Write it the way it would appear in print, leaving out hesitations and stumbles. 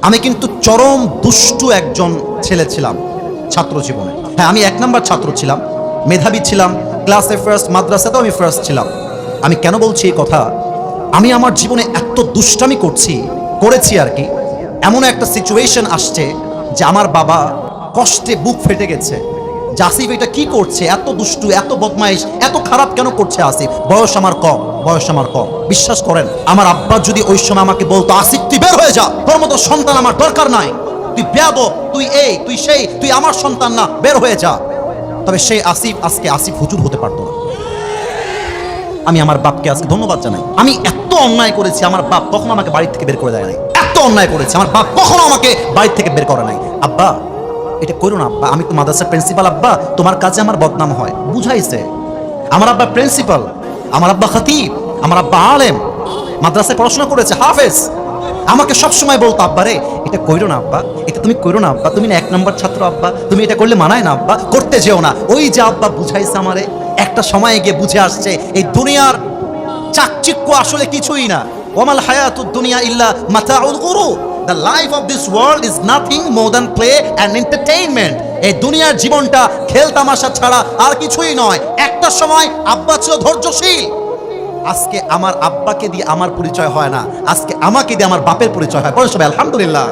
আমি কিন্তু চরম দুষ্টু একজন ছেলে ছিলাম ছাত্র জীবনে। হ্যাঁ, আমি 1 নাম্বার ছাত্র ছিলাম, মেধাবী ছিলাম, ক্লাসে ফার্স্ট, মাদ্রাসাতেও আমি ফার্স্ট ছিলাম। আমি কেন বলছি এই কথা? আমি আমার জীবনে এত দুষ্টামি করেছি আর কি। এমন একটা সিচুয়েশন আসছে যে আমার বাবা কষ্টে বুক ফেটে গেছে যে আসিফ এটা কি করছে, এত দুষ্টু, এত বদমাইশ, এত খারাপ কেন করছে আসিফ? বয়স আমার কম। বিশ্বাস করেন, আমার আব্বা যদি ওই সময় আমাকে বলতো আসিফ তুই বের হয়ে যা, তোর মতো সন্তান আমার দরকার নাই, তুই বেয়াদব, তুই এই তুই সেই, তুই আমার সন্তান না, বের হয়ে যা, তবে সেই আসিফ আজকে আসিফ হুজুর হতে পারতো না। আমি আমার বাপকে আজকে ধন্যবাদ জানাই। আমি এত অন্যায় করেছি, আমার বাপ কখনো আমাকে বাড়ি থেকে বের করে দেয় নাই। এত অন্যায় করেছি, আমার বাপ কখনো আমাকে বাড়ি থেকে বের করে নাই। আব্বা এটা করো না আব্বা, আমি তো মাদ্রাসার প্রিন্সিপাল আব্বা, তোমার কাছে আমার বদনাম হয়, বুঝাইছে। আমার আব্বা প্রিন্সিপাল, আমার আব্বা খতিব, আমার আব্বা আলেম, মাদ্রাসায় পড়াশোনা করেছে, হাফেজ। আমাকে সবসময় বলতো আব্বা রে এটা কইরো না আব্বা, এটা তুমি কইরো না আব্বা, তুমি না 1 নাম্বার ছাত্র আব্বা, তুমি এটা করলে মানায় না আব্বা, করতে যেও না। ওই যে আব্বা বুঝাইছে আমারে, একটা সময় গিয়ে বুঝে আসছে এই দুনিয়ার চাকচিক্য আসলে কিছুই না। ওয়ামাল হায়াতুদ দুনিয়া ইল্লা মাতাউল গুরুর। The life of this world is nothing more than play and entertainment. এই দুনিয়ার জীবনটা খেল তামাশা ছাড়া আর কিছুই নয়। একটা সময় আব্বা ছিল ধৈর্যশীল। আজকে আমার আব্বাকে দিয়ে আমার পরিচয় হয় না, আজকে আমাকে দিয়ে আমার বাপের পরিচয় হয়। বলেন সবাই আলহামদুলিল্লাহ।